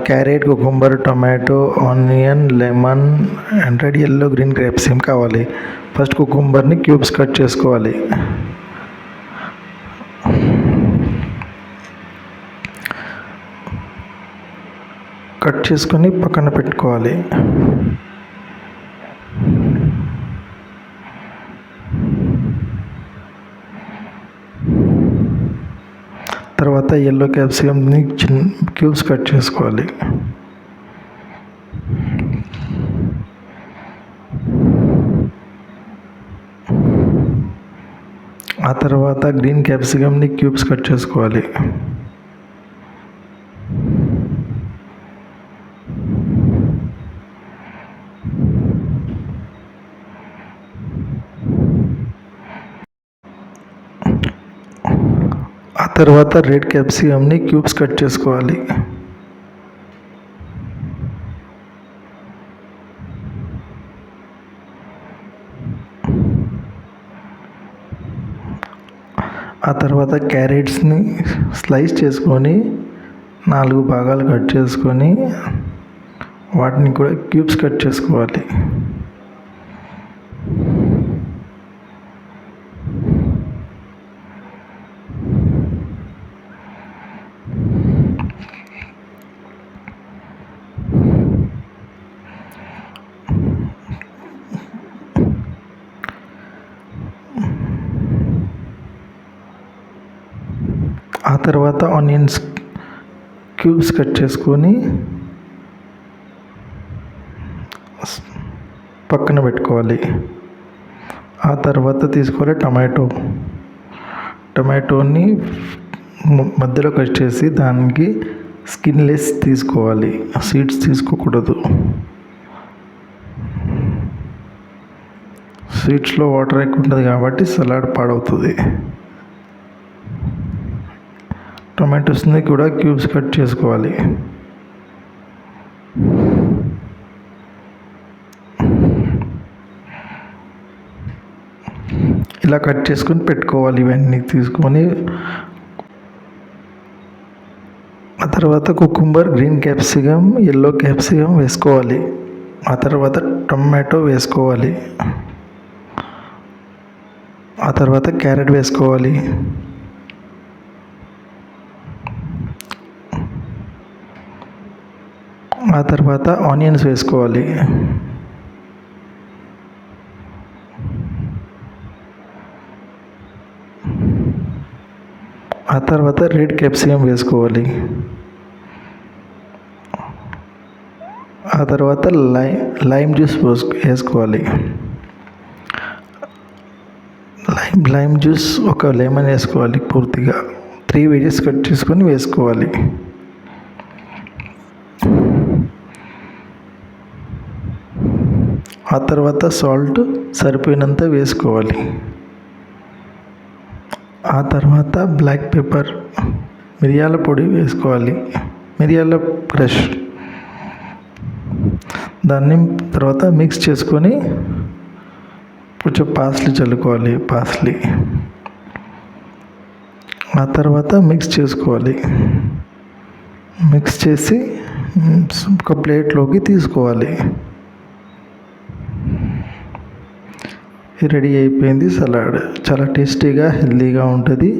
Carrot, cucumber, tomato, onion, lemon and red, yellow, green capsicum కావాలి. First కుకుంబర్ని cubes cut చేసుకోవాలి. Cut చేసుకొని పక్కన పెట్టుకోవాలి. తర్వాత ఎల్లో క్యాప్సికమ్ని క్యూబ్స్ కట్ చేసుకోవాలి. ఆ తర్వాత గ్రీన్ క్యాప్సికమ్ని క్యూబ్స్ కట్ చేసుకోవాలి. ఆ తర్వాత రెడ్ క్యాప్సికమ్ని క్యూబ్స్ కట్ చేసుకోవాలి. ఆ తర్వాత క్యారెట్స్ని స్లైస్ చేసుకొని 4 భాగాలు కట్ చేసుకొని వాటిని కూడా క్యూబ్స్ కట్ చేసుకోవాలి. ఆ తర్వాత ఆనియన్స్ క్యూబ్స్ కట్ చేసుకొని పక్కన పెట్టుకోవాలి. ఆ తర్వాత తీసుకోవాలి టమాటోని మధ్యలో కట్ చేసి దానికి స్కిన్లెస్ తీసుకోవాలి, సీడ్స్ తీసుకోకూడదు. సీడ్స్లో వాటర్ ఎక్కువ ఉంటుంది కాబట్టి సలాడ్ పాడవుతుంది. టొమాటోస్ని కూడా క్యూబ్స్ కట్ చేసుకోవాలి. ఇలా కట్ చేసుకొని పెట్టుకోవాలి. ఇవన్నీ తీసుకొని ఆ తర్వాత cucumber, green capsicum, yellow capsicum వేసుకోవాలి. ఆ తర్వాత టొమాటో వేసుకోవాలి. ఆ తర్వాత క్యారెట్ వేసుకోవాలి. ఆ తర్వాత ఆనియన్స్ వేసుకోవాలి. ఆ తర్వాత రెడ్ క్యాప్సికమ్ వేసుకోవాలి. ఆ తర్వాత లైమ్ జ్యూస్ వేసుకోవాలి. లైమ్ జ్యూస్ ఒక లెమన్ వేసుకోవాలి పూర్తిగా. 3 వెజెస్ కట్ చేసుకొని వేసుకోవాలి. ఆ తర్వాత సాల్ట్ సరిపోయినంత వేసుకోవాలి. ఆ తర్వాత బ్లాక్ పెప్పర్, మిరియాల పొడి వేసుకోవాలి, మిరియాల క్రష్. దాన్ని తర్వాత మిక్స్ చేసుకొని కొంచెం పాస్లీ చల్లుకోవాలి. ఆ తర్వాత మిక్స్ చేసుకోవాలి. మిక్స్ చేసి ఒక ప్లేట్లోకి తీసుకోవాలి. రెడీ అయిపోయింది సలాడ్. చాలా టేస్టీగా, హెల్తీగా ఉంటుంది.